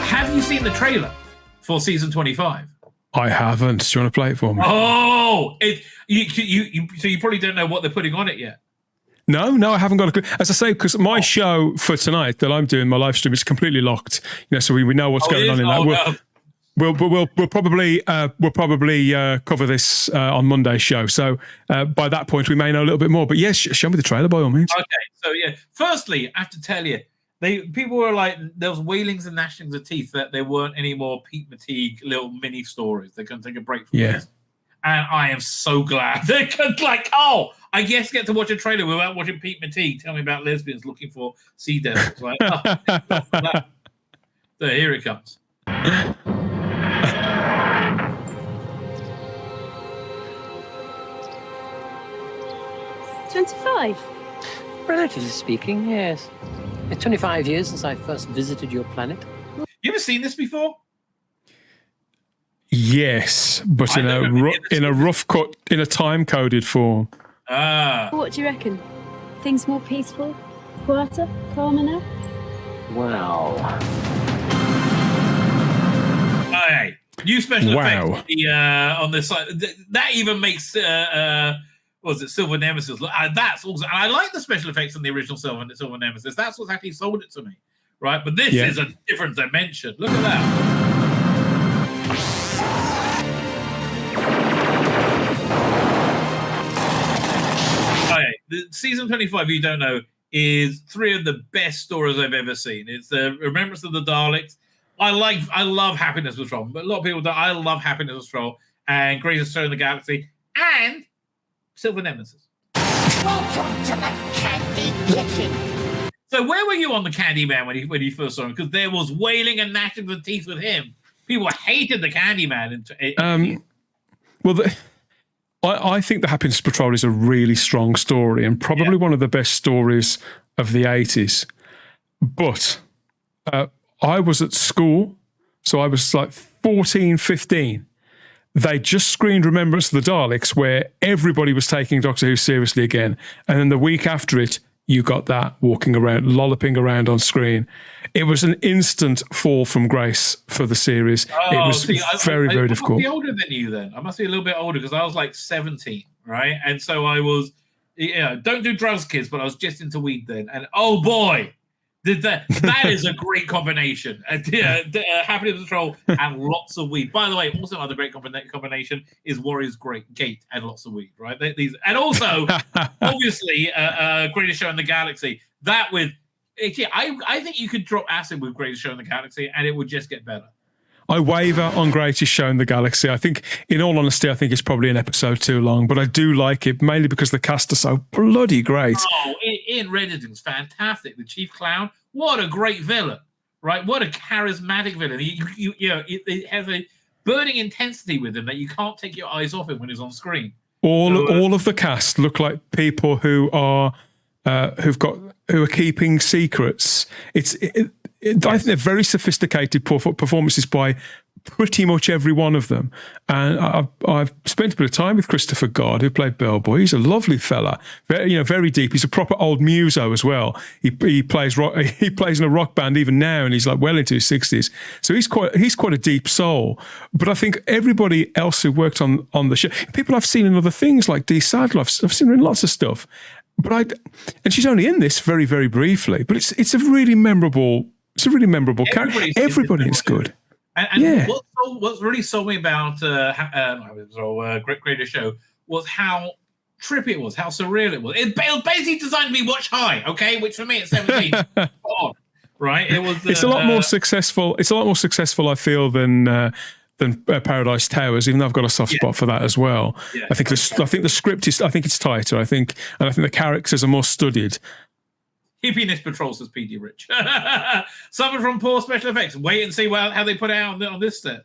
Have you seen the trailer for season 25? I haven't. Do you want to play it for me? Oh, so you probably don't know what they're putting on it yet. No, I haven't got a clue. As I say, because my show for tonight that I'm doing, my live stream, is completely locked. So we know what's going on in that. We'll probably cover this on Monday's show. So by that point, we may know a little bit more. But yes, show me the trailer by all means. Okay, so yeah. Firstly, I have to tell you, people were like, there was wailings and gnashings of teeth that there weren't any more Pete McTeague little mini stories. They're going to take a break from this. And I am so glad. They're like, I guess get to watch a trailer without watching Pete McTeague tell me about lesbians looking for sea devils. Like, so here it comes. 25? Relatively speaking, yes. It's 25 years since I first visited your planet. You ever seen this before? Yes, but in a rough cut, in a time-coded form. What do you reckon? Things more peaceful, quieter, calmer now? Wow. Hey, new special effects on this side. That even makes Silver Nemesis look. That's also, and I like the special effects on the original Silver Nemesis. That's what's actually sold it to me, right? But this is a different dimension. Look at that. The season 25, you don't know, is 3 of the best stories I've ever seen. It's the Remembrance of the Daleks. I love Happiness with Troll, but a lot of people don't. I love Happiness with Troll and Greatest Show in the Galaxy and Silver Nemesis. Welcome to the Candy Kitchen. So where were you on the Candyman when you first saw him? Because there was wailing and gnashing of teeth with him. People hated the Candyman. I think the Happiness Patrol is a really strong story and probably one of the best stories of the 80s. But I was at school, so I was like 14, 15. They just screened Remembrance of the Daleks, where everybody was taking Doctor Who seriously again. And then the week after it, you got that walking around, lolloping around on screen. It was an instant fall from grace for the series. It was very difficult. I must be older than you then. I must be a little bit older because I was like 17, right? And so I was, don't do drugs, kids, but I was just into weed then. And oh boy, that is a great combination. Happiness with Troll and lots of weed. By the way, also another great combination is Warriors Gate and lots of weed, right? And also, obviously, Greatest Show in the Galaxy. That with, I think you could drop acid with Greatest Show in the Galaxy and it would just get better. I waver on Greatest Show in the Galaxy. I think, in all honesty, I think it's probably an episode too long, but I do like it, mainly because the cast are so bloody great. Oh, Ian Reddington's fantastic. The Chief Clown, what a great villain, right? What a charismatic villain. It has a burning intensity with him that you can't take your eyes off him when he's on screen. All of the cast look like people who are keeping secrets. I think they're very sophisticated performances by pretty much every one of them. And I've spent a bit of time with Christopher Gard, who played Bellboy. He's a lovely fella, very deep. He's a proper old muso as well. He plays in a rock band even now, and he's like well into his 60s. So he's quite a deep soul. But I think everybody else who worked on the show, people I've seen in other things like Dee Sadler, I've seen her in lots of stuff. And she's only in this very, very briefly. But it's a really memorable. It's a really memorable character. Everybody is good. And what really sold me about Greatest Show was how trippy it was, how surreal it was. It was basically designed to be watch high, okay? Which for me at 17, right? It was. It's a lot more successful. It's a lot more successful, I feel, than Paradise Towers. Even though I've got a soft spot for that as well. Yeah. I think the script is. I think it's tighter. I think the characters are more studied. Hippiness Patrol, says PD Rich. Something from poor special effects. Wait and see how they put it out on this set.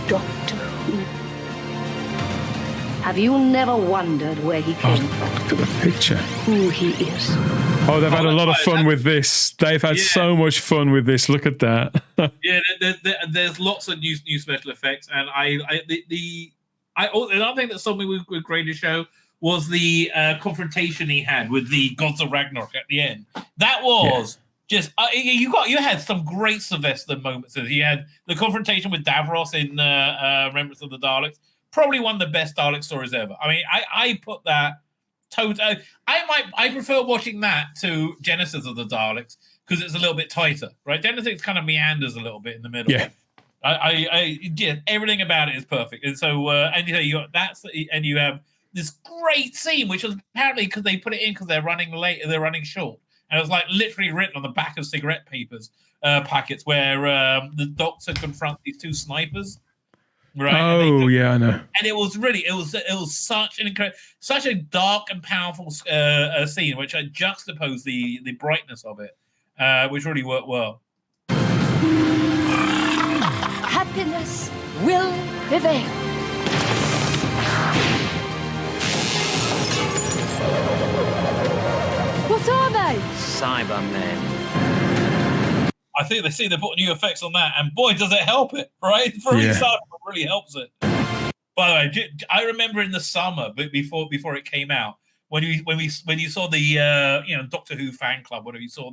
Doctor Who. Have you never wondered where he came from? Look at the picture. Who he is. Oh, they've had a lot of fun with this. They've had so much fun with this. Look at that. There's lots of new special effects, and another thing that sold me with Greatest Show was the confrontation he had with the Gods of Ragnarok at the end. That was Just you had some great Sylvester moments. You had the confrontation with Davros in Remembrance of the Daleks, probably one of the best Dalek stories ever. I mean, I put that total. I prefer watching that to Genesis of the Daleks because it's a little bit tighter, right? Genesis kind of meanders a little bit in the middle. Yeah. Yeah, everything about it is perfect, and so and you have this great scene, which was apparently because they put it in because they're running late, they're running short, and it was like literally written on the back of cigarette papers packets where the Doctor confronts these two snipers. Right. Oh yeah, I know. And it was such a dark and powerful scene, which I juxtaposed the brightness of it, which really worked well. Happiness will prevail. What are they? Cybermen. I think they put new effects on that, and boy, does it help it, right? Cybermen really helps it. By the way, I remember in the summer before it came out when you saw the Doctor Who fan club, whatever you saw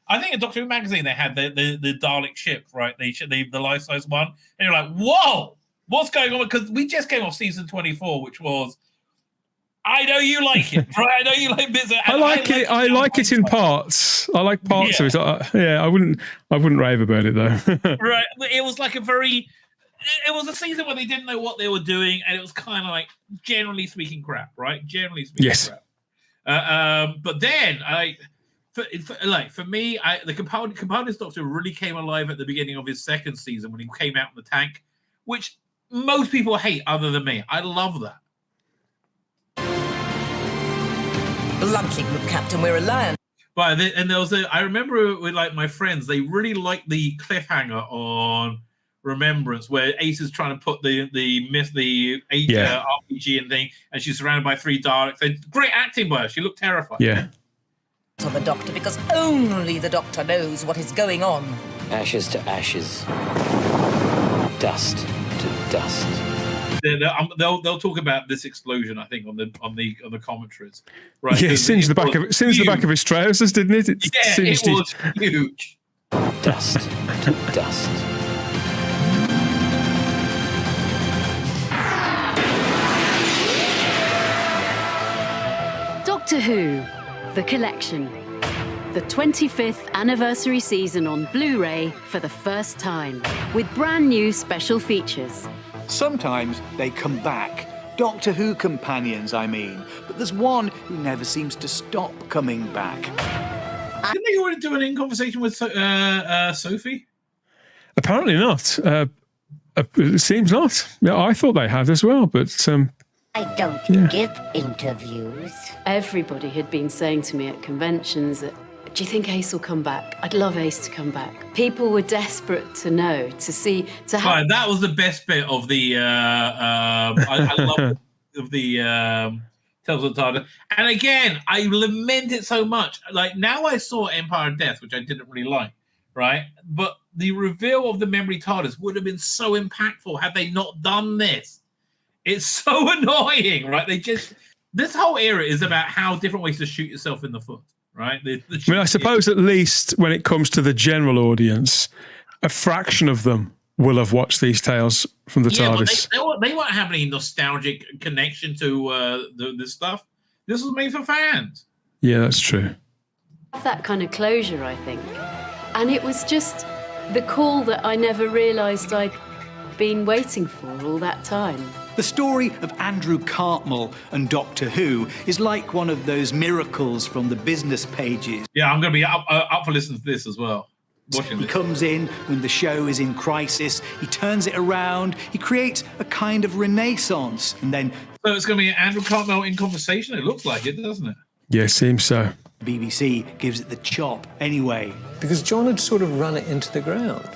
I think in Doctor Who magazine they had the Dalek ship, right? The life size one, and you're like, whoa, what's going on? Because we just came off season 24, which was. I know you like it, right? I know you like bits. I like it. I like it in parts. I like parts of it. I wouldn't rave about it though. Right. It was like it was a season where they didn't know what they were doing, and it was kind of like, generally speaking, crap, right? Generally speaking, crap. But then, for me, the Capaldi's Doctor really came alive at the beginning of his second season when he came out in the tank, which most people hate, other than me. I love that. Bluntly, Group Captain, we're a lion. But and there was I remember with like my friends, they really liked the cliffhanger on Remembrance, where Ace is trying to put the RPG and thing, and she's surrounded by 3 Daleks. And great acting by her. She looked terrified. Yeah. On the Doctor, because only the Doctor knows what is going on. Ashes to ashes. Dust to dust. They'll talk about this explosion, I think, on the commentaries, right? Yeah, it singed the back of his trousers, didn't it? It was huge. Dust to dust. Doctor Who, The Collection. The 25th anniversary season on Blu-ray for the first time, with brand new special features. Sometimes they come back. Doctor Who companions, I mean. But there's one who never seems to stop coming back. Didn't they already do an in-conversation with Sophie? Apparently not. It seems not. Yeah, I thought they had as well, but... I don't give interviews. Everybody had been saying to me at conventions that, do you think Ace will come back? I'd love Ace to come back. People were desperate to know, to see, to have... Right, that was the best bit of the... I love of the Tales of the TARDIS. And again, I lament it so much. Like, now I saw Empire of Death, which I didn't really like, right? But the reveal of the memory TARDIS would have been so impactful had they not done this. It's so annoying, right? This whole era is about how different ways to shoot yourself in the foot. Right. I suppose at least when it comes to the general audience, a fraction of them will have watched these tales from the TARDIS. But they won't have any nostalgic connection to this stuff. This was made for fans. Yeah, that's true. That kind of closure, I think. And it was just the call that I never realised I'd been waiting for all that time. The story of Andrew Cartmel and Doctor Who is like one of those miracles from the business pages. Yeah, I'm going to be up for listening to this as well. He comes in when the show is in crisis, he turns it around, he creates a kind of renaissance, and then... So it's going to be Andrew Cartmel in conversation? It looks like it, doesn't it? Yeah, seems so. BBC gives it the chop anyway. Because John had sort of run it into the ground.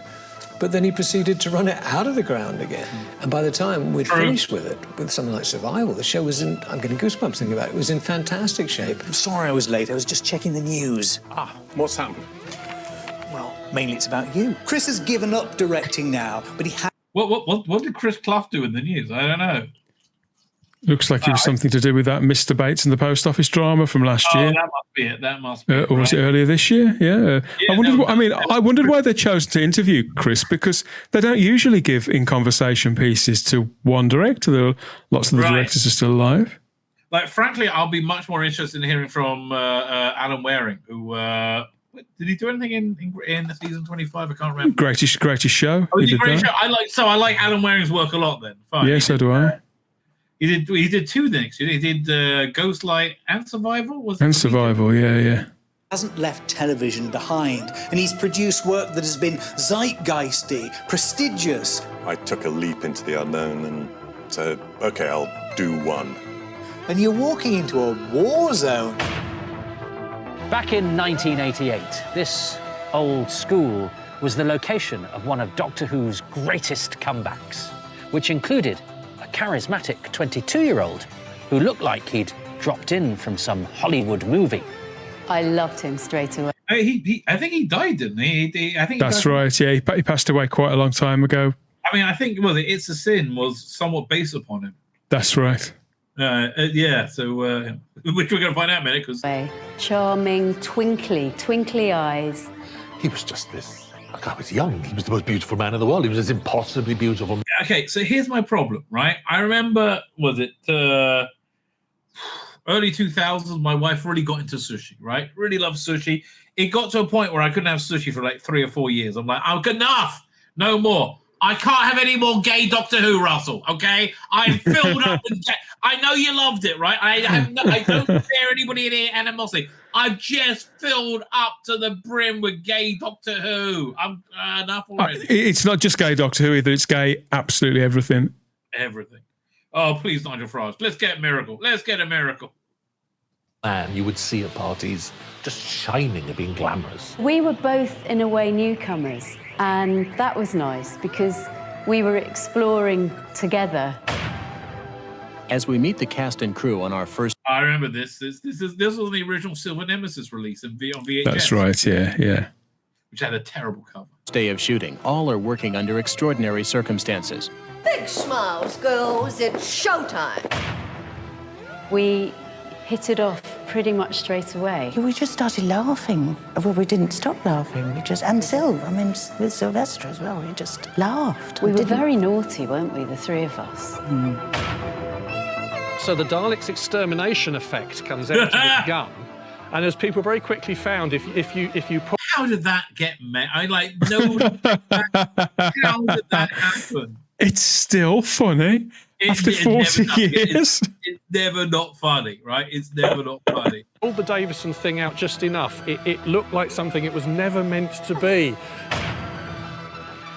But then he proceeded to run it out of the ground again. And by the time we'd finished with it, with something like Survival, the show was in, I'm getting goosebumps thinking about it, it was in fantastic shape. I'm sorry I was late, I was just checking the news. What's happened? Well, mainly it's about you. Chris has given up directing now, but he has... What did Chris Clough do in the news? I don't know. Looks like it was something to do with that Mr. Bates and the Post Office drama from last year. That must be it. That must be it. Or was it earlier this year? Yeah. I wondered why they chose to interview Chris, because they don't usually give in conversation pieces to one director. Lots of the directors are still alive. Like, frankly, I'll be much more interested in hearing from Alan Waring, who did he do anything in the season 25? I can't remember. Greatest show. Oh, Greatest Show. I like Alan Waring's work a lot. Then fine. Yeah, so do I. He did two things. He did Ghostlight and Survival. Survival, yeah. Hasn't left television behind, and he's produced work that has been zeitgeisty, prestigious. I took a leap into the unknown and said, okay, I'll do one. And you're walking into a war zone. Back in 1988, this old school was the location of one of Doctor Who's greatest comebacks, which included a charismatic 22-year-old who looked like he'd dropped in from some Hollywood movie. I loved him straight away. I think he died, didn't he? I think that's right. Yeah, he passed away quite a long time ago. I mean, I think It's a Sin was somewhat based upon him. That's right. Yeah. So, which we're going to find out in a minute, because charming, twinkly eyes. He was just this. I was young. He was the most beautiful man in the world. He was just impossibly beautiful. Okay, so here's my problem, right? I remember, early 2000s, my wife really got into sushi, right? Really loved sushi. It got to a point where I couldn't have sushi for like 3 or 4 years. I'm like, enough, no more. I can't have any more gay Doctor Who, Russell, okay? I'm filled up with gay. I know you loved it, right? I don't share anybody in here animosity. I've just filled up to the brim with gay Doctor Who. I'm enough already. It's not just gay Doctor Who either. It's gay absolutely everything. Everything. Oh, please, Nigel Frost. Let's get a miracle. Man, you would see at parties just shining and being glamorous. We were both, in a way, newcomers, and that was nice because we were exploring together. As we meet the cast and crew on our first... I remember this. This was the original Silver Nemesis release on VHS. That's right, yeah. Which had a terrible cover. Day of shooting. All are working under extraordinary circumstances. Big smiles, girls. It's showtime. We hit it off pretty much straight away. We just started laughing. Well, we didn't stop laughing. And Sylve, with Sylvester as well, we just laughed. We were very naughty, weren't we, the three of us? So the Daleks' extermination effect comes out of the gun, and as people very quickly found, if you put... How did that get made? How did that happen? It's still funny after 40 years. It's never not funny, right? It's never not funny. Pulled the Davison thing out just enough. It looked like something it was never meant to be.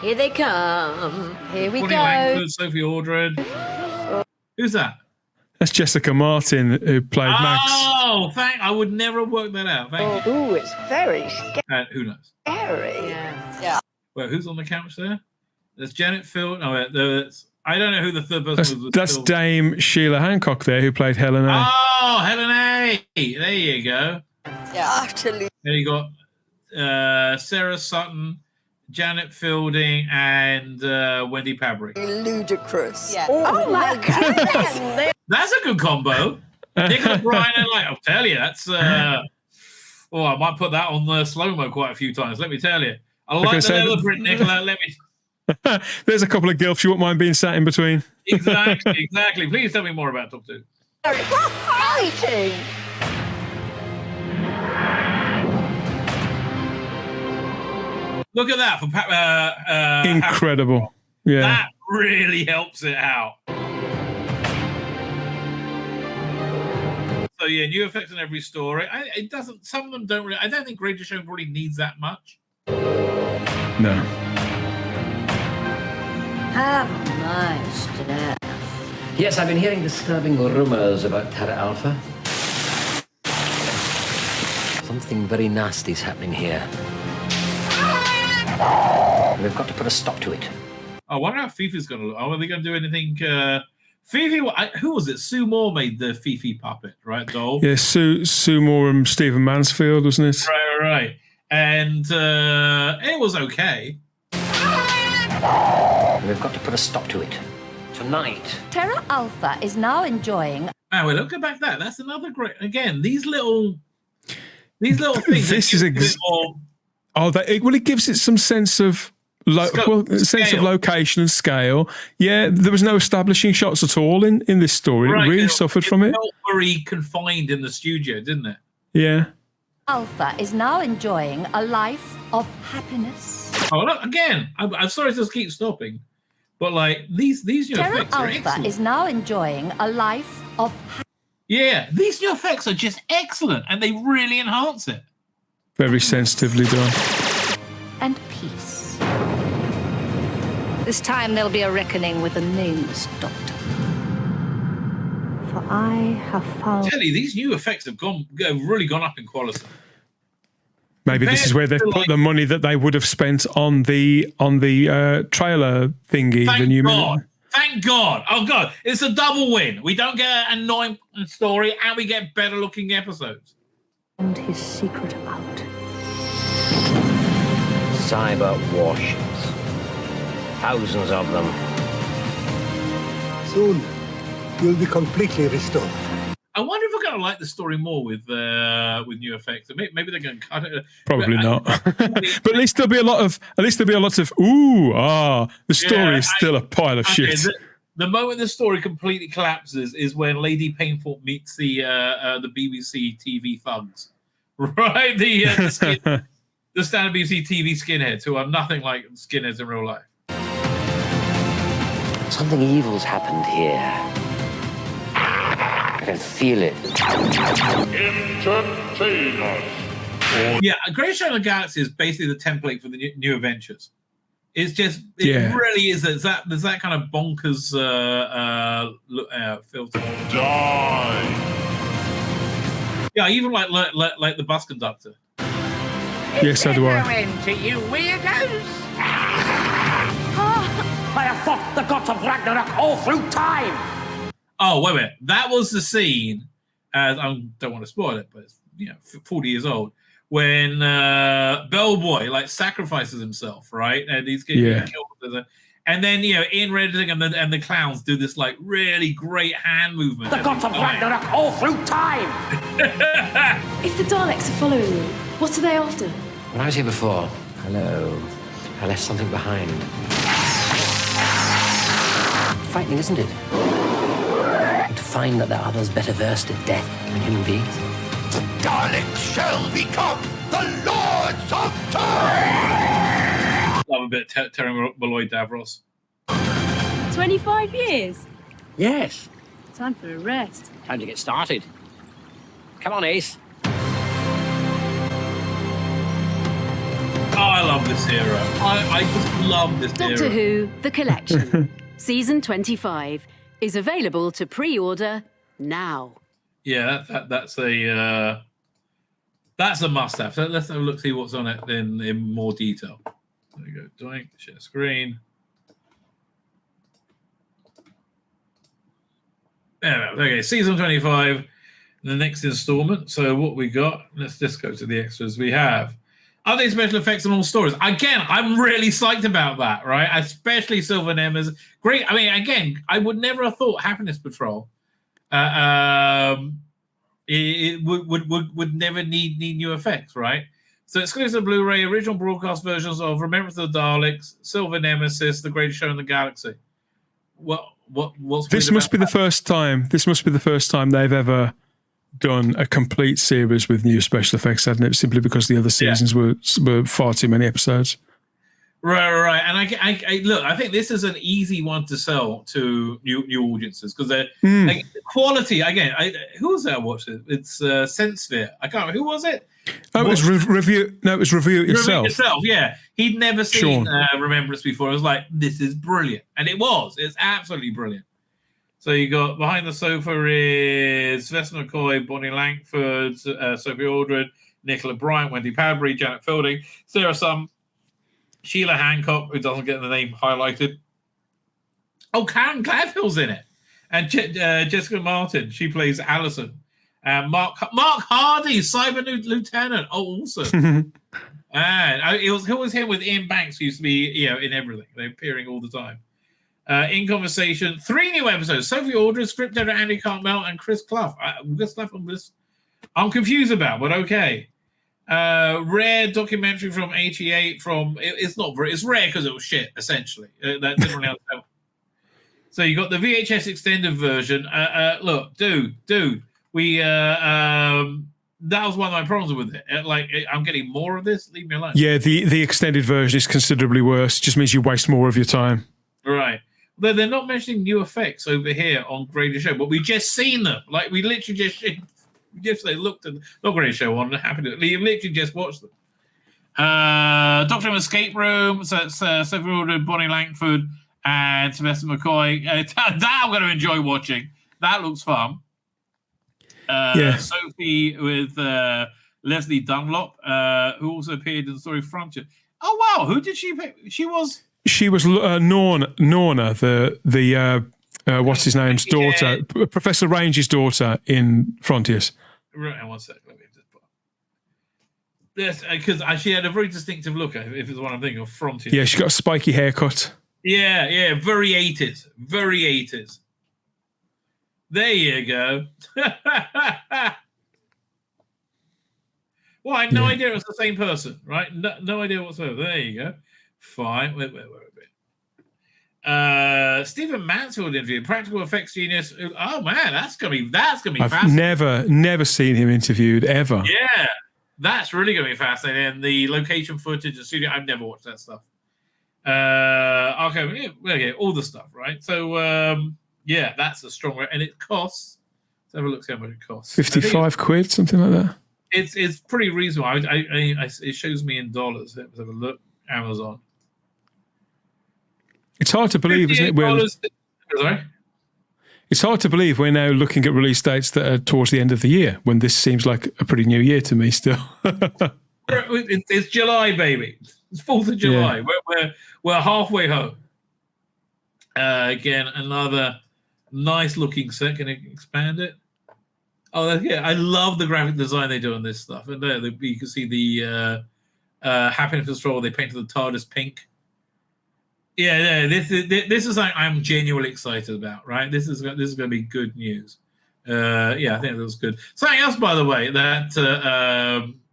Here they come. Here we Bonnie go. Langford, Sophie Aldred. Who's that? That's Jessica Martin, who played Max. Oh, I would never have worked that out. Thank you. Ooh, it's very scary. Who knows? Yeah. Well, who's on the couch there? There's Janet Field. No, I don't know who the third person was. That's Dame Sheila Hancock there, who played Helen A. Oh, Helen A. There you go. Yeah, actually. There you got Sarah Sutton, Janet Fielding, and Wendy Pabry. Ludicrous. Yeah. Oh my goodness. That's a good combo. Nicola Bryan and I'll tell you, that's. I might put that on the slow-mo quite a few times. Let me tell you. I like the leather print, Nicola. Let me. There's a couple of gilfs you won't mind being sat in between. Exactly. Please tell me more about Top 2. We're fighting. Look at that for incredible. Yeah, that really helps it out. So yeah, new effects in every story. It doesn't. Some of them don't really. I don't think Greatest Show really needs that much. No. Have nice death. Yes, I've been hearing disturbing rumors about Terra Alpha. Something very nasty's happening here. We've got to put a stop to it. I wonder how Fifi's going to look. Are they going to do anything? Fifi, who was it? Sue Moore made the Fifi puppet, right, doll? Yeah, Sue Moore and Stephen Mansfield, wasn't it? Right. And it was okay. We've got to put a stop to it. Tonight. Terra Alpha is now enjoying. Oh, well, look back that. That's another great. Again, these little things. This is it gives it some sense of location and scale. Yeah, there was no establishing shots at all in this story. Right, it really suffered from it. Felt very confined in the studio, didn't it? Yeah. Alpha is now enjoying a life of happiness. Oh, look, again, I'm sorry to keep stopping, but like these new Terra effects are Alpha excellent. is now enjoying a life of Yeah, these new effects are just excellent, and they really enhance it. Very sensitively done. And peace. This time there'll be a reckoning with the nameless doctor. For I have found. I tell you, these new effects have really gone up in quality. Maybe this is where they've put the money that they would have spent on the trailer thingy. Thank God. Thank God. Oh, God. It's a double win. We don't get an annoying story, and we get better-looking episodes. And his secret out. Cyber warships. Thousands of them. Soon, you'll be completely restored. I wonder if we're going to like the story more with new effects. Maybe they're going to cut it. Probably not. But at least there'll be a lot of the story is still a pile of shit. The moment the story completely collapses is when Lady Painful meets the BBC TV thugs, right? The standard BBC TV skinheads who are nothing like skinheads in real life. Something evil's happened here. I can feel it. Entertain us. Yeah, Great Show in the Galaxy is basically the template for the new adventures. It's just, really is. There's that kind of bonkers filter. Die. Yeah, I even like the bus conductor. Yes, so do I. To you weirdos. I have fought the gods of Ragnarok all through time. Oh, wait a minute. That was the scene, I don't want to spoil it, but it's 40 years old, when Bellboy sacrifices himself, right? And he's getting killed. And then, Ian Redding and the clowns do this really great hand movement. The gods of Ragnarok all through time. If the Daleks are following you, what are they after? When I was here before, hello, I left something behind. Frightening, isn't it? To find that there are others better versed at death than human beings. The Daleks shall become the Lords of Time! Love a bit of Terry Malloy Davros. 25 years? Yes. Time for a rest. Time to get started. Come on, Ace. Oh, I love this era. I just love this era. Doctor Who, The Collection, Season 25, is available to pre-order now. Yeah, that's a must-have. So let's have a look, see what's on it in more detail. There we go. Doink, share screen. Okay, Season 25, the next installment. So what we got, let's just go to the extras. We have other special effects and all stories. Again, I'm really psyched about that, right? Especially Silver Nemesis. Great. I mean, again, I would never have thought Happiness Patrol it would never need new effects, right? So exclusive Blu-ray, original broadcast versions of Remembrance of the Daleks, Silver Nemesis, The Greatest Show in the Galaxy. What's this must be the first time. This must be the first time they've ever done a complete series with new special effects, hadn't it? Simply because the other seasons were far too many episodes. Right. And I look, I think this is an easy one to sell to new audiences because the quality. Again, who was that I watched it? It's Sensesphere. I can't remember. Who was it? Oh, it was Review. No, it was Review It Yourself. Review It Yourself, yeah. He'd never seen Remembrance before. I was like, this is brilliant. And it was. It's absolutely brilliant. So you got behind the sofa is Sylvester McCoy, Bonnie Langford, Sophie Aldred, Nicola Bryant, Wendy Padbury, Janet Fielding, Sarah Sum, Sheila Hancock, who doesn't get the name highlighted. Oh, Karen Gladfield's in it. And Jessica Martin, she plays Alison. Mark Hardy, Cyber Lieutenant. Oh, awesome. And it was him with Ian Banks, who used to be in everything. They're appearing all the time. In conversation, 3 new episodes. Sophie Aldred, script editor Andy Cartmel, and Chris Clough. This stuff I'm confused about, but okay. Rare documentary from 88 it's rare because it was shit, essentially. That didn't really help. So you got the VHS extended version. Look, dude, we that was one of my problems with it. I'm getting more of this. Leave me alone. Yeah, the extended version is considerably worse. It just means you waste more of your time. Right. But they're not mentioning new effects over here on Greatest Show, but we just seen them. Like, we literally just looked at not Greatest Show on. We literally just watched them. Doctor in Escape Room. So it's Sophie Aldred, Bonnie Langford, and Sylvester McCoy. That I'm going to enjoy watching. That looks fun. Sophie with Leslie Dunlop, who also appeared in the story Frontier. Oh wow, who did she pick? She was Norna, the what's his name's daughter, Professor Range's daughter in Frontiers. Right, one sec. Let me just put. Yes, because she had a very distinctive look. If it's what I'm thinking of, Frontiers. Yeah, she got a spiky haircut. Yeah, very 80s, very 80s. There you go. Well, I had no idea it was the same person, right? No idea whatsoever. There you go. Fine. Wait. Stephen Mansfield interview, practical effects genius. Oh man, that's gonna be fascinating. I've never seen him interviewed ever. Yeah, that's really gonna be fascinating. The location footage, the studio. I've never watched that stuff. Okay, all the stuff, right? So yeah, that's a strong way, and it costs. Let's have a look. See how much it costs. 55 quid, something like that. It's pretty reasonable. It shows me in dollars. Let's have a look. Amazon. It's hard to believe, isn't it? Sorry? It's hard to believe we're now looking at release dates that are towards the end of the year, when this seems like a pretty new year to me still. It's July, baby. It's 4th of July. Yeah. We're halfway home. Again, another nice looking set. Can I expand it? Oh, yeah. I love the graphic design they do on this stuff. And there you can see the Happiness Patrol. They painted the TARDIS pink. Yeah, this is something I'm genuinely excited about, right? This is going to be good news. I think that was good. Something else, by the way, that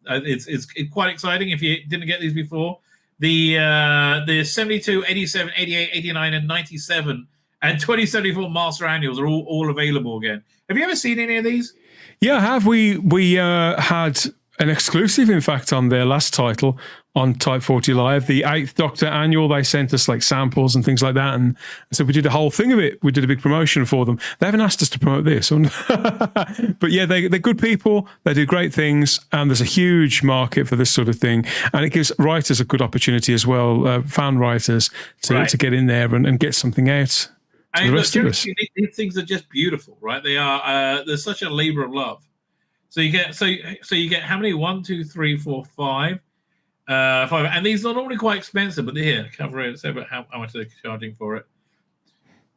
it's quite exciting if you didn't get these before. The 72, 87, 88, 89, and 97 and 2074 Master Annuals are all available again. Have you ever seen any of these? Yeah, I have. We had an exclusive, in fact, on their last title on Type 40 Live, the 8th Doctor Annual. They sent us like samples and things like that, and so we did a whole thing of it. We did a big promotion for them. They haven't asked us to promote this, but yeah, they're good people. They do great things, and there's a huge market for this sort of thing, and it gives writers a good opportunity as well, fan writers, to get in there and get something out. To the rest of us. These things are just beautiful, right? They are. There's such a labor of love. So you get how many? 1, 2, 3, 4, 5. 5, and these are normally quite expensive, but here, cover it. Say about how much they're charging for it.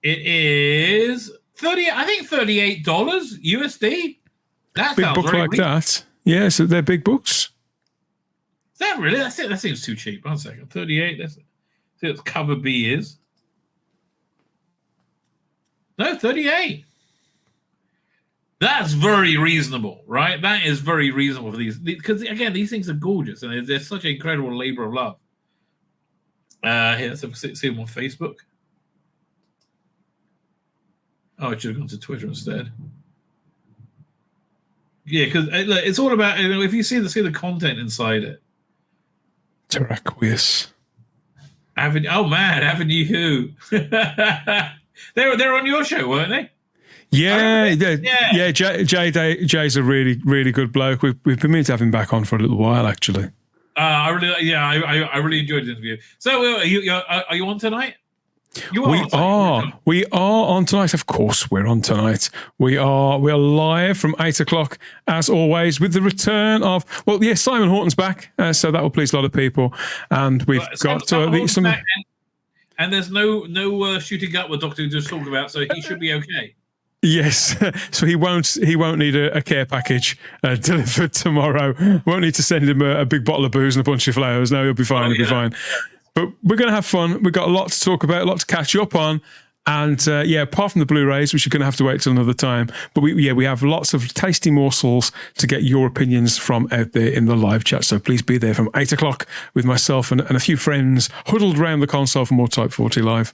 It is $38 USD. That big sounds book very like reasonable. that. Yeah, so they're big books. Is that really? That's it. That seems too cheap. 1 second. 38. Let's see what cover B is. No, 38. That's very reasonable, right? That is very reasonable for these, because again, these things are gorgeous and there's such an incredible labor of love. Here, let's see them on Facebook. Oh, I should have gone to Twitter instead. Yeah, because it's all about, if you see the content inside it. Terraqueous. Avenue Who? They're on your show, weren't they? Yeah. Jay's a really, really good bloke. We've been meaning to have him back on for a little while, actually. I really enjoyed the interview. So, are you on tonight? We are on tonight. Of course, we're on tonight. We are live from 8:00 as always with the return of Simon Horton's back, so that will please a lot of people. And we've got some. And there's no shooting up with Doctor Who just talked about, so he should be okay. Yes, so he won't need a care package delivered tomorrow. Won't need to send him a big bottle of booze and a bunch of flowers. No, he'll be fine. He'll be fine. But we're going to have fun. We've got a lot to talk about, a lot to catch up on. And apart from the Blu-rays, which you're going to have to wait till another time, but we have lots of tasty morsels to get your opinions from out there in the live chat. So please be there from 8 o'clock with myself and a few friends huddled around the console for more Type 40 Live.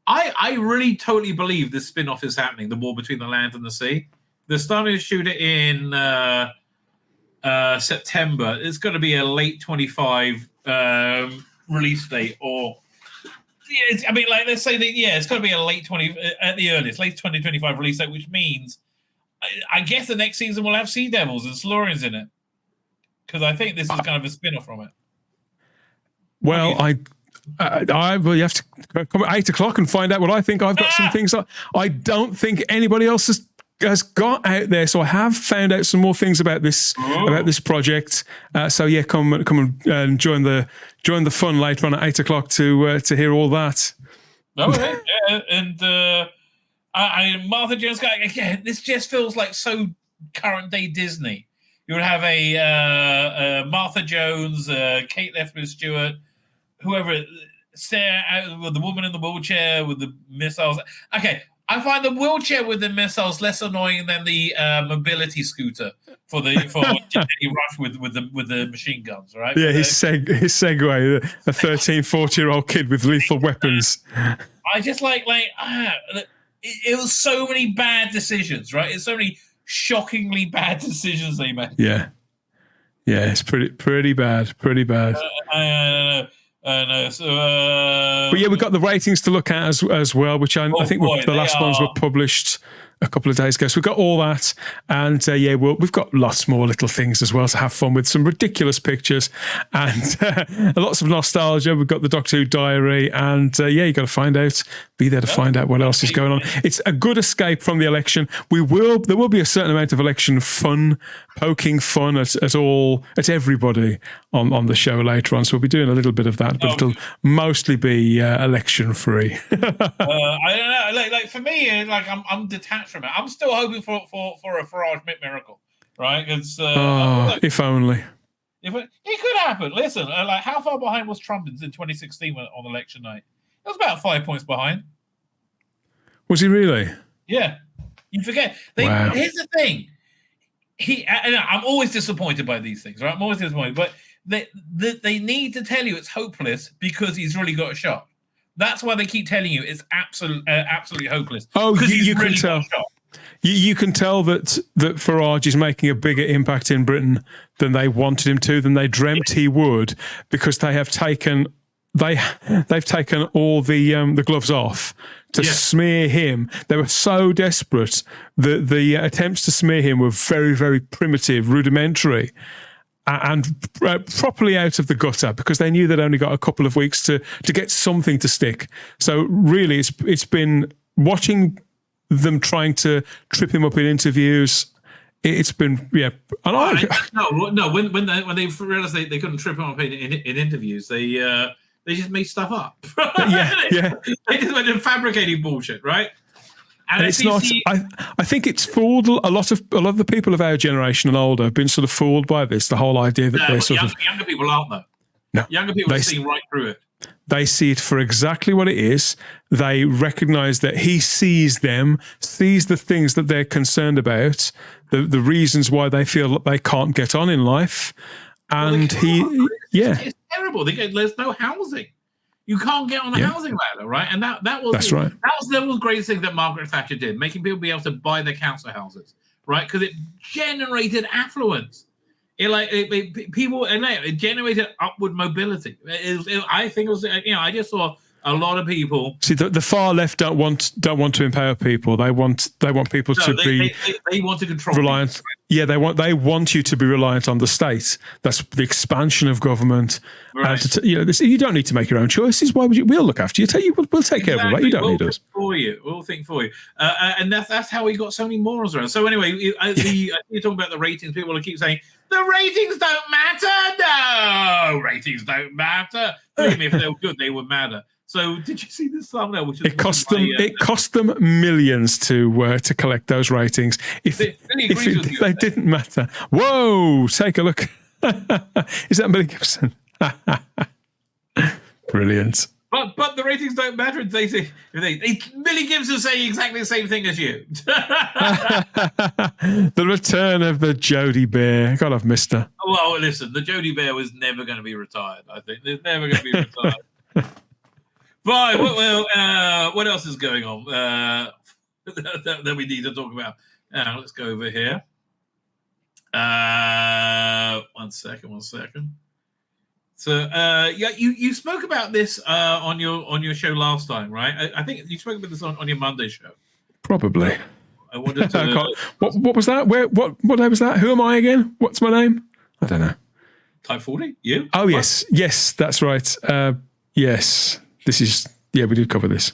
I really totally believe this spin-off is happening, the war between the land and the sea. They're starting to shoot it in September. It's going to be a late 25 release date, or let's say that it's going to be a late 20 at the earliest, late 2025 release date, which means I guess the next season will have Sea Devils and Silurians in it, because I think this is kind of a spin-off from it. Well, you have to come at 8 o'clock and find out what I think. I've got some things I don't think anybody else has got out there. So I have found out some more things about this project. Come and join the fun later on at 8 o'clock to hear all that. Okay, and Martha Jones. Again, this just feels like so current day Disney. You would have a Martha Jones, Kate Lethbridge Stewart, whoever, stare out with the woman in the wheelchair with the missiles. Okay, I find the wheelchair with the missiles less annoying than the mobility scooter for Jenny Rush with the machine guns, right? Yeah, his Segway, a 13, 14-year-old kid with lethal weapons. I just it was so many bad decisions, right? It's so many shockingly bad decisions they made. Yeah, it's pretty bad. But we've got the ratings to look at as well, which I think the last ones were published a couple of days ago. So we've got all that, and we've got lots more little things as well to have fun with. Some ridiculous pictures and lots of nostalgia. We've got the Doctor Who diary, and you got to be there to find out what else is going on. It's a good escape from the election. There will be a certain amount of election fun, poking fun at everybody on the show later on. So we'll be doing a little bit of that, but it'll mostly be election free. I don't know. Like for me, I'm detached from it. I'm still hoping for a Farage miracle, right? It's if only. It could happen. Listen, how far behind was Trump in 2016 on election night? It was about 5 points behind. Was he really? Yeah. You forget. Wow. Here's the thing. I'm always disappointed by these things, right? I'm always disappointed, but they need to tell you it's hopeless because he's really got a shot. That's why they keep telling you it's absolutely hopeless. Oh, you can tell. You can tell that Farage is making a bigger impact in Britain than they wanted him to, than they dreamt he would, because they've taken all the gloves off to smear him. They were so desperate that the attempts to smear him were very, very primitive, rudimentary, and properly out of the gutter, because they knew they'd only got a couple of weeks to get something to stick. So really, it's been watching them trying to trip him up in interviews. It's been when they realized they couldn't trip him up in interviews, they just made stuff up. Yeah. They just went and fabricating bullshit, right? And it's not. I think it's fooled a lot of the people of our generation and older have been sort of fooled by this. The whole idea that they're sort of younger people aren't though. No, younger people are seeing right through it. They see it for exactly what it is. They recognise that he sees them, sees the things that they're concerned about, the reasons why they feel that they can't get on in life, and it's terrible. There's no housing. You can't get on the housing ladder, right? And that was the greatest thing that Margaret Thatcher did, making people be able to buy their council houses, right? Because it generated affluence. It generated upward mobility. I think it was. I just saw a lot of people. See, the far left don't want to empower people. They want people to be. They want to control. Reliant. People. Yeah, they want you to be reliant on the state. That's the expansion of government. Right. You don't need to make your own choices. Why would you? We'll look after you. We'll take care of it. Right? You don't need us. We'll think for you. And that's how we got so many morals around. So anyway, you're talking about the ratings. People will keep saying the ratings don't matter. No, ratings don't matter. Even if they were good, they would matter. So did you see this thumbnail? Which it cost them millions to collect those ratings. If they didn't matter, whoa! Take a look. Is that Billy Gibson? Brilliant. But the ratings don't matter. They say Millie Gibson's saying exactly the same thing as you. The return of the Jodie Bear. God, I've missed her. Well, listen, the Jodie Bear was never going to be retired. I think there's never going to be retired. Fine. Well, what else is going on that we need to talk about? Now, let's go over here. One second. So, you spoke about this on your show last time, right? I think you spoke about this on your Monday show. Probably. I wanted to. What was that? What day was that? Who am I again? What's my name? I don't know. Type 40? You? Oh, yes, that's right. Yes, this is. Yeah, we did cover this.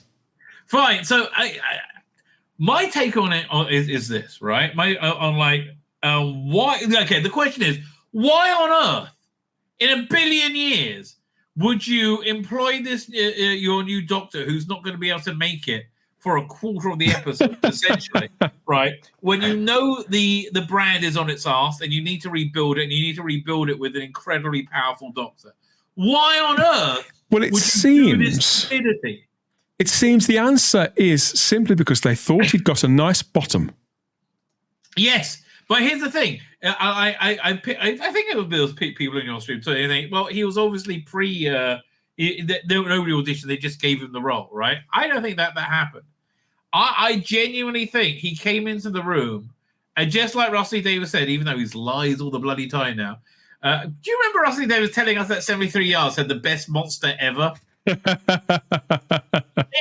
Fine. So, my take on it is this, right? Why? Okay, the question is, why on earth, in a billion years, would you employ this your new doctor who's not going to be able to make it for a quarter of the episode, essentially, right? When you know the brand is on its arse and you need to rebuild it, and you need to rebuild it with an incredibly powerful doctor. Why on earth? Well, it seems the answer is simply because they thought he'd got a nice bottom. Yes, but here's the thing. I think it would be those people in your stream. So you think, well, he was obviously nobody auditioned. They just gave him the role, right? I don't think that happened. I genuinely think he came into the room, and just like Rossi Davis said, even though he's lies all the bloody time now. Do you remember Rossi Davis telling us that 73 yards had the best monster ever? They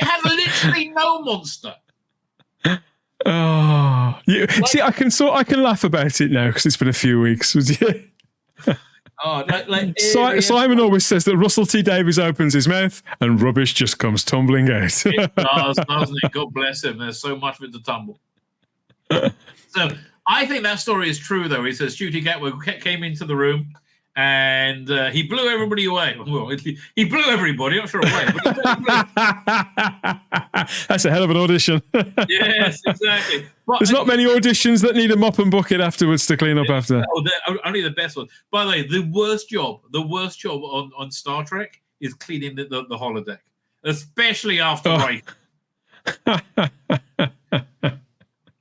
have literally no monster. Oh, see, I can laugh about it now because it's been a few weeks. Simon always says that Russell T Davies opens his mouth and rubbish just comes tumbling out. It does, doesn't it? God bless him. There's so much of it to tumble. So I think that story is true, though. He says Ncuti Gatwa came into the room and he blew everybody away. Well, he blew everybody, not sure away. But that's a hell of an audition. Yes, exactly. But there's not many auditions that need a mop and bucket afterwards to clean up after. Only the best one. By the way, the worst job on Star Trek is cleaning the holodeck, especially after break.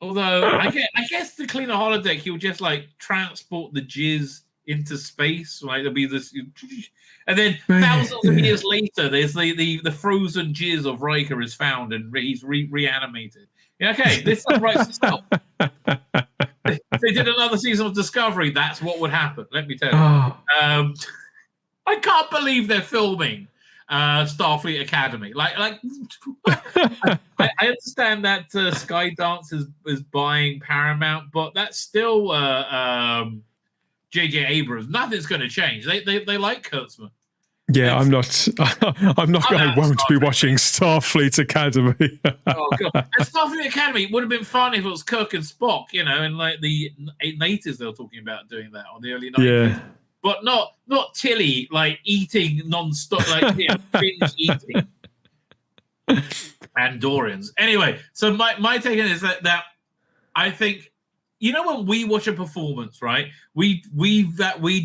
Although I guess to clean a holodeck, he'll just like transport the jizz into space. Like there'll be this, and then thousands of years later, there's the frozen jizz of Riker is found and he's reanimated. Yeah, okay, this writes itself. If they did another season of Discovery, that's what would happen. Let me tell you. I can't believe they're filming Starfleet Academy. I understand that Skydance is buying Paramount, but that's still J.J. Abrams. Nothing's going to change. They like Kurtzman. Yeah, I'm not going to be watching Starfleet Academy. Oh god! And Starfleet Academy would have been fun if it was Kirk and Spock, in like the 80s they were talking about doing that, or the early 90s. Yeah. But not Tilly like eating non-stop, like binge eating. Andorians. Anyway, so my take on it is that I think when we watch a performance, right? We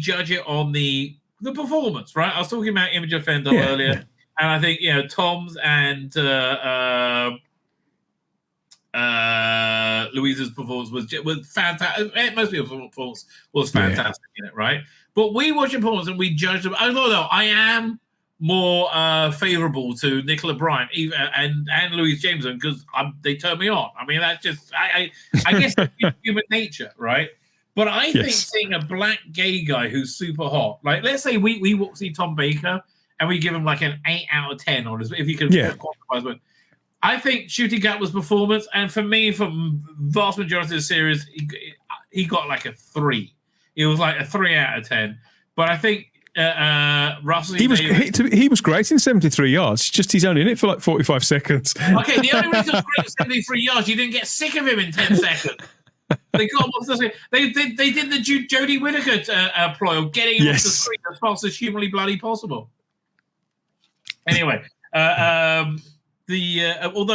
judge it on the performance, right? I was talking about Image of Fandom earlier, and I think Tom's and Louise's performance was fantastic. Most people's performance was fantastic in it, right? But we watch a performance and we judge them. Although I am more favorable to Nicola Bryant and Louise Jameson because they turn me on. I mean, that's just I guess it's human nature, right? But I think seeing a black gay guy who's super hot, like let's say we see Tom Baker and we give him like an 8 out of 10 on his, if you can quantify it. I think Ncuti Gatwa's performance, and for me, for vast majority of the series, he got like a 3. It was like a 3 out of 10. But I think Russell he was great in 73 yards. Just he's only in it for like 45 seconds. Okay, the only reason it was great in 73 yards, you didn't get sick of him in 10 seconds. They did the Jodie Whittaker ploy of getting him off the screen as fast as humanly bloody possible. Anyway, although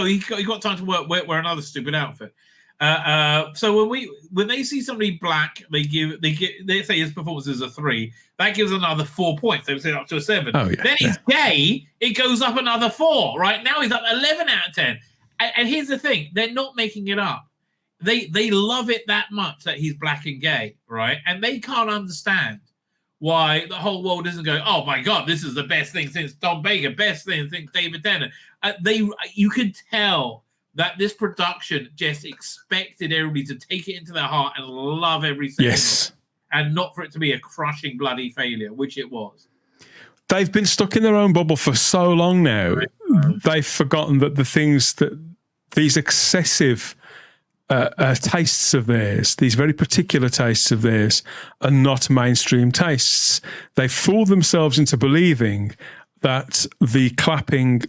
he got time to wear another stupid outfit. So when they see somebody black, they say his performance is a 3. That gives another 4 points. They would say up to a 7. Oh, yeah, then he's gay. It goes up another 4. Right now he's up 11 out of 10. And here's the thing: they're not making it up. They love it that much that he's black and gay, right? And they can't understand why the whole world isn't going, oh my God, this is the best thing since Tom Baker, best thing since David Tennant. You could tell that this production just expected everybody to take it into their heart and love every second of it, and not for it to be a crushing bloody failure, which it was. They've been stuck in their own bubble for so long now. They've forgotten that these excessive tastes of theirs, these very particular tastes of theirs, are not mainstream tastes. They fool themselves into believing that the clapping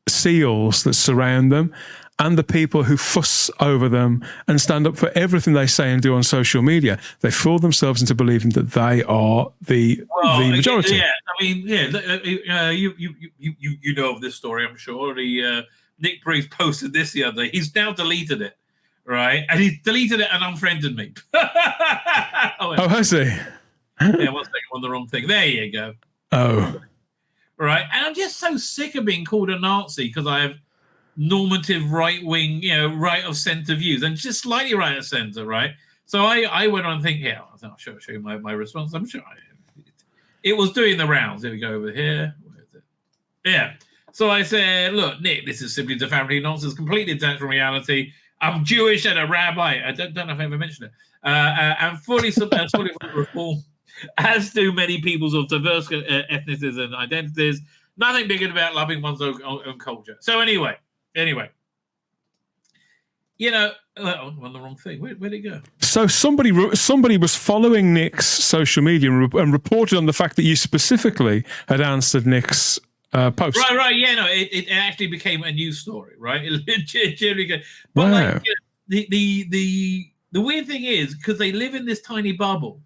seals that surround them and the people who fuss over them and stand up for everything they say and do on social media, they fool themselves into believing that they are the majority. Yeah, I mean, you know of this story, I'm sure. Nick Briggs posted this the other day. He's now deleted it, right? And he's deleted it and unfriended me. Oh, has he? Yeah, 1 second, on the wrong thing. There you go. Oh. Right, and I'm just so sick of being called a Nazi because I have normative right-wing, right of centre views, and just slightly right of centre, right? So I went on and think, here, I'll show you my response. I'm sure it was doing the rounds. Here we go over here. Where is it? Yeah. So I said, look, Nick, this is simply defamatory nonsense, completely detached from reality. I'm Jewish and a rabbi. I don't know if I ever mentioned it. And fully reform, as do many peoples of diverse ethnicities and identities. Nothing bigger about loving one's own culture. So anyway, on the wrong thing. Where'd it go? So somebody was following Nick's social media and reported on the fact that you specifically had answered Nick's post. Right. Yeah, no, it actually became a news story, right? It generally, but wow. The weird thing is, because they live in this tiny bubble,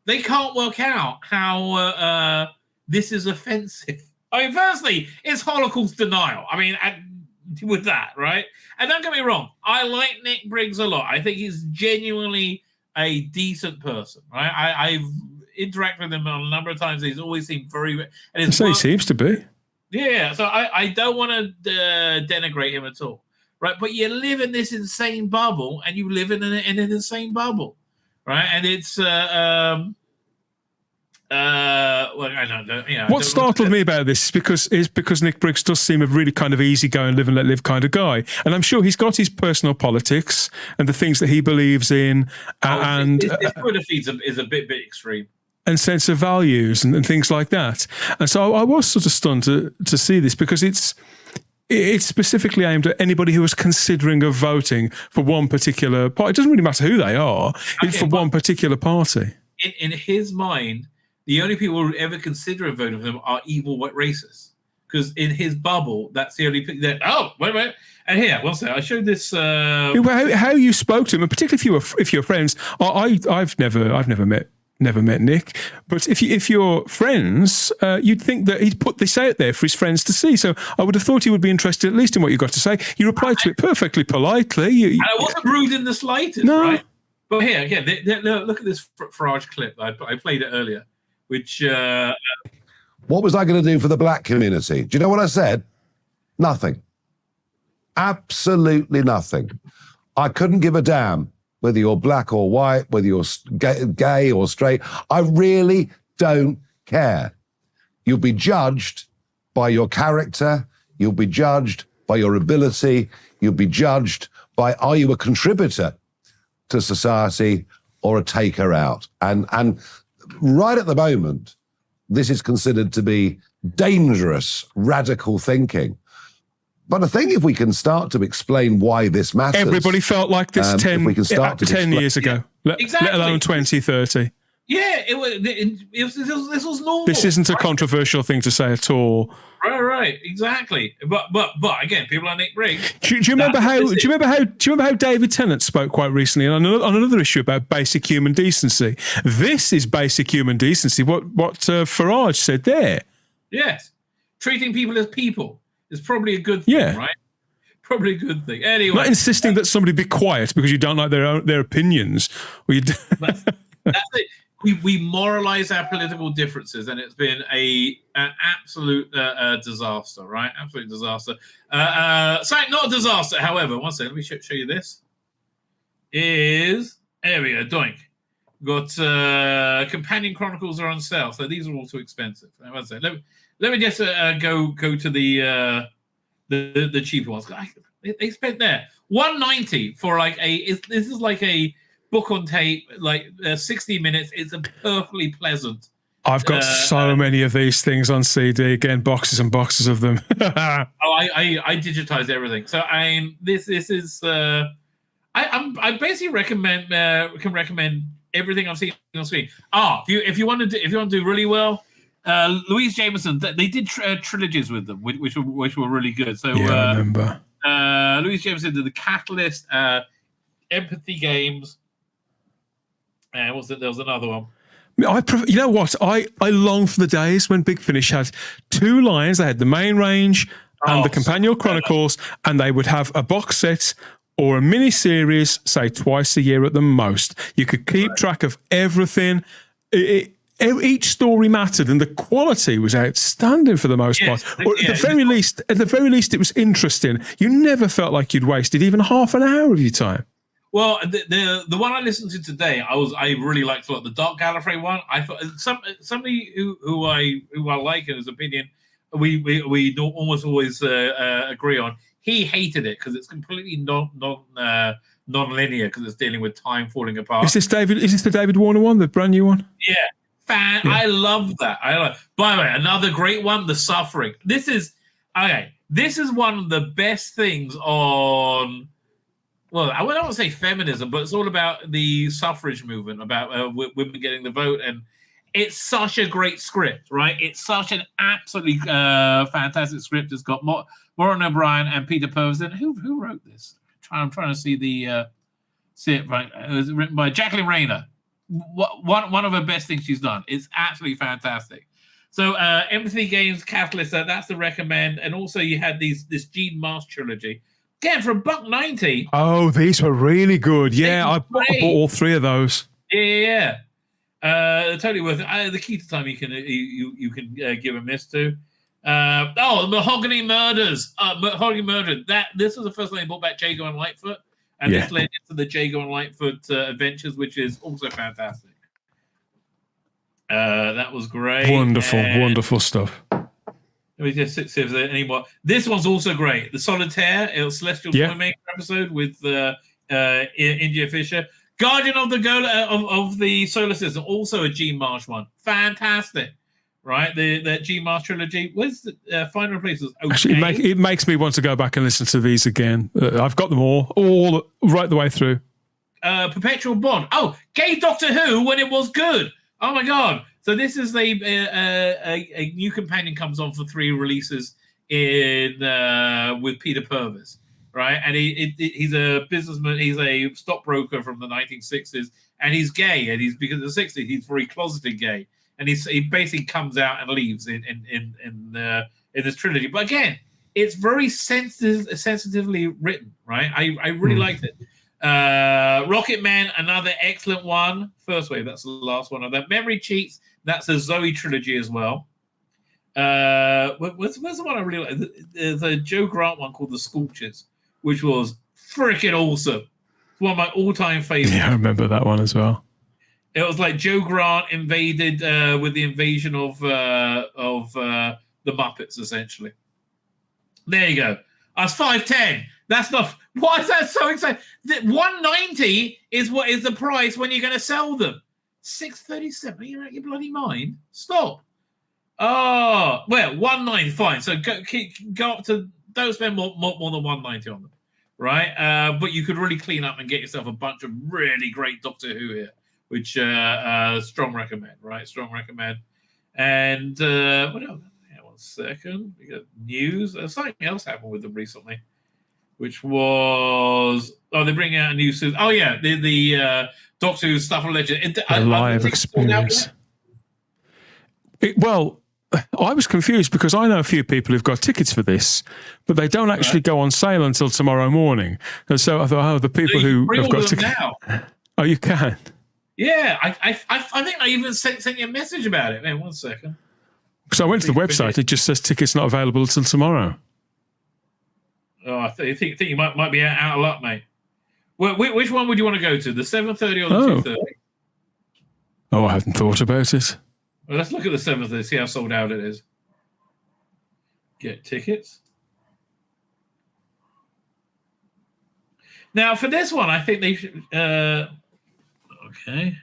they can't work out how this is offensive. I mean, firstly, it's Holocaust denial. I mean, with that, right? And don't get me wrong, I like Nick Briggs a lot. I think he's genuinely a decent person, right? I've interacted with him a number of times. He's always seemed very... And so he seems to be. Yeah, so I don't want to denigrate him at all, right? But you live in this insane bubble, and you live in an insane bubble, right? And it's... What startled me about this is because Nick Briggs does seem a really kind of easygoing, live and let live kind of guy, and I'm sure he's got his personal politics and the things that he believes in, and his Twitter feed is a bit extreme, and sense of values and things like that. And so I was sort of stunned to see this, because it's specifically aimed at anybody who was considering of voting for one particular party. It doesn't really matter who they are; it's for one particular party. In his mind, the only people who ever consider voting for them are evil white racists, because in his bubble, that's the only thing that. Oh, wait. And here, one second, I showed this. How you spoke to him, and particularly if you're friends. I've never met Nick, but if you're friends, you'd think that he'd put this out there for his friends to see. So I would have thought he would be interested at least in what you got to say. You replied to it perfectly politely. And I wasn't rude in the slightest, no. Right? But here again, look at this Farage clip. I played it earlier. Which what was I going to do for the black community? Do you know what I said? Nothing. Absolutely nothing. I couldn't give a damn whether you're black or white, whether you're gay or straight. I really don't care. You'll be judged by your character. You'll be judged by your ability. You'll be judged by, are you a contributor to society or a taker out? And right at the moment, this is considered to be dangerous, radical thinking. But I think if we can start to explain why this matters... Everybody felt like this 10 years ago, exactly. Let alone 20, 30. Yeah, this was normal. This isn't a controversial thing to say at all. Right, exactly. But again, people like Nick Briggs. Do you remember how David Tennant spoke quite recently on another issue about basic human decency? This is basic human decency. What Farage said there. Yes, treating people as people is probably a good thing, right? Probably a good thing. Anyway, not insisting that somebody be quiet because you don't like their opinions. Or you that's it. We moralize our political differences, and it's been an absolute disaster, right? Absolute disaster. Sorry, not a disaster. However, one second, let me show you this. There we go, doink. Got Companion Chronicles are on sale, so these are all too expensive. One second. Let me just go to the cheaper ones. They spent there $190 for like this is like a book on tape, like 60 minutes. It's a perfectly pleasant. I've got so many of these things on CD. Again, boxes and boxes of them. I digitized everything. So this is I basically recommend can recommend everything I've seen on screen. If you want to do really well, Louise Jameson, they did trilogies with them, which were really good. So yeah, I remember. Louise Jameson did The Catalyst, Empathy Games. There was another one. You know what? I long for the days when Big Finish had two lines. They had the main range and the Companion Chronicles, and they would have a box set or a mini series, say twice a year at the most. You could keep track of everything. Each story mattered, and the quality was outstanding for the most part. Or at the very least, it was interesting. You never felt like you'd wasted even half an hour of your time. Well, the one I listened to today, I really liked a lot. The Dark Gallifrey one, I thought somebody who I like in his opinion, we almost always agree on. He hated it because it's completely non-linear because it's dealing with time falling apart. Is this the David Warner one, the brand new one? Yeah. I love that. By the way, another great one, The Suffering. This is one of the best things on. Well, I don't want to say feminism, but it's all about the suffrage movement, about women getting the vote, and it's such a great script, right? It's such an absolutely fantastic script. It's got Maureen O'Brien and Peter Purves. Who wrote this? I'm trying to see it right. It was written by Jacqueline Rayner. One of the best things she's done. It's absolutely fantastic. So Empathy Games, Catalyst, that's the recommend. And also you had this Gene Marsh trilogy. Again, for $1.90. Oh, these were really good. Yeah, I bought all three of those. Yeah. Totally worth it. The Key to Time you can give a miss to. Mahogany Murders. Mahogany Murder. This was the first time they brought back Jago and Lightfoot. And this led into the Jago and Lightfoot adventures, which is also fantastic. That was great. Wonderful stuff. Let me just see if there's any more. This one's also great. The Solitaire, Celestial Toymaker episode with India Fisher. Guardian of the Solar System, also a Gene Marsh one. Fantastic. Right? The Gene Marsh trilogy. Where's the Final Places? Okay. Actually, it makes me want to go back and listen to these again. I've got them all right the way through. Perpetual Bond. Oh, Gay Doctor Who when it was good. Oh my God. So this is a new companion comes on for 3 releases with Peter Purves, right? And he's a businessman. He's a stockbroker from the 1960s, and he's gay. And because of the 60s, he's very closeted gay. And he basically comes out and leaves in this trilogy. But again, it's very sensitively written, right? I really liked it. Rocket Man, another excellent one. First Wave, that's the last one of that. Memory Cheats, that's a Zoe trilogy as well. Where's the one I really like? There's a Joe Grant one called The Scorchers, which was freaking awesome. It's one of my all-time favorites. Yeah, I remember that one as well. It was like Joe Grant invaded with the invasion of the Muppets, essentially. There you go. That's 510. That's not. Why is that so exciting? $190 is what is the price when you're going to sell them. $637. You're out of your bloody mind. Stop. Oh well, $190. Fine. So go up to. Don't spend more than $190 on them, right? But you could really clean up and get yourself a bunch of really great Doctor Who here, which strong recommend, right? Strong recommend. And what else? Yeah, 1 second. We got news. Something else happened with them recently, which was they bring out a new suit. Oh yeah, the Doctor Who stuff alleged. A live experience. I was confused because I know a few people who've got tickets for this, but they don't actually go on sale until tomorrow morning. And so I thought, the people who have got tickets. Oh, you can? Yeah, I think I even sent you a message about it. Man, 1 second. So I went to the website. It just says tickets not available until tomorrow. Oh, I think you might be out of luck, mate. Well, which one would you want to go to? The 7:30 or the 2:30? Oh, I haven't thought about it. Well, let's look at the 7:30. See how sold out it is. Get tickets. Now, for this one, I think they should. Okay.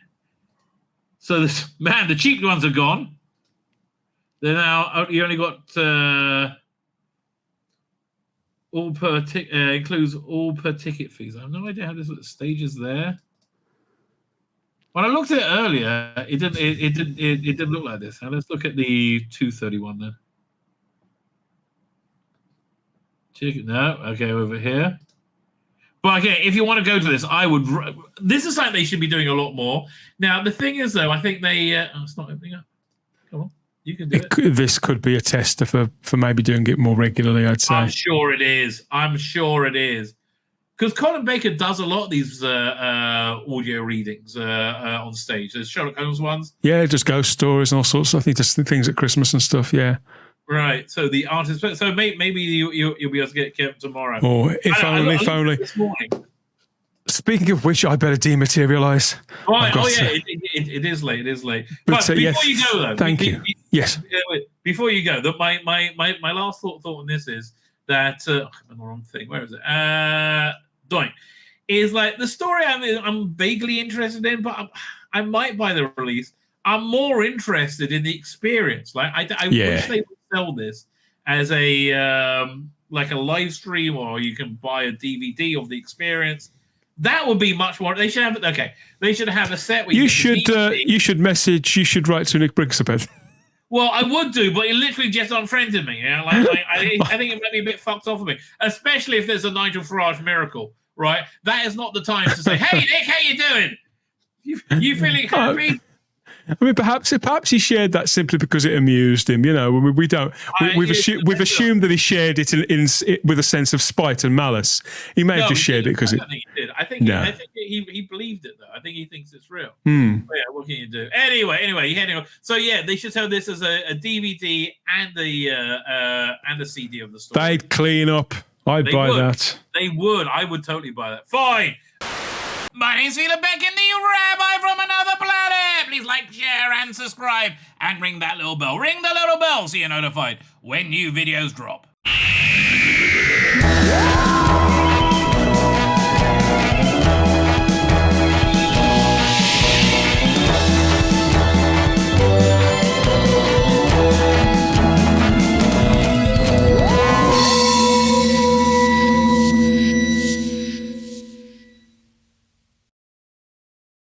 So the cheap ones are gone. They're now. You only got all per ticket. Includes all per ticket fees. I have no idea how this stage is there. When I looked at it earlier, it didn't look like this. Now let's look at the 2:31 then. Ticket. No. Okay, over here. But again, if you want to go to this, I would. This is something they should be doing a lot more. Now, the thing is, though, I think they. It's not opening up. Come on, you can do it. This could be a tester for maybe doing it more regularly, I'd say. I'm sure it is. Because Colin Baker does a lot of these audio readings on stage. There's Sherlock Holmes ones. Yeah, just ghost stories and all sorts. I think just things at Christmas and stuff. Yeah. Right. So the artist. So maybe you'll be able to get kept tomorrow. Or if only. This morning. Speaking of which, I better dematerialize. Right. It is late. It is late. But before you go, though. Thank you. Yes. Before you go, my last thought on this is that I'm on the wrong thing. Where is it? Doink. Is like the story I'm vaguely interested in, but I might buy the release. I'm more interested in the experience. Like I wish they would sell this as a like a live stream, or you can buy a DVD of the experience. That would be much more. They should have They should have a set. Where you should write to Nick Briggs about it. Well, I would do, but he literally just unfriended me. You know? I think it might be a bit fucked off of me, especially if there's a Nigel Farage miracle, right? That is not the time to say, "Hey, Nick, how you doing? You feeling happy?" I mean, perhaps he shared that simply because it amused him. You know, we don't. We've assumed that he shared it in with a sense of spite and malice. He may have just shared it because I don't think he did. I think he believed it though. I think he thinks it's real. But yeah, what can you do? Anyway. So yeah, they should sell this as a DVD and a CD of the story. They'd clean up. I'd buy that. They would. I would totally buy that. Fine. My name's Tzvi Lebetkin, the Rabbi from another planet. Please like, share, and subscribe, and ring that little bell. Ring the little bell so you're notified when new videos drop.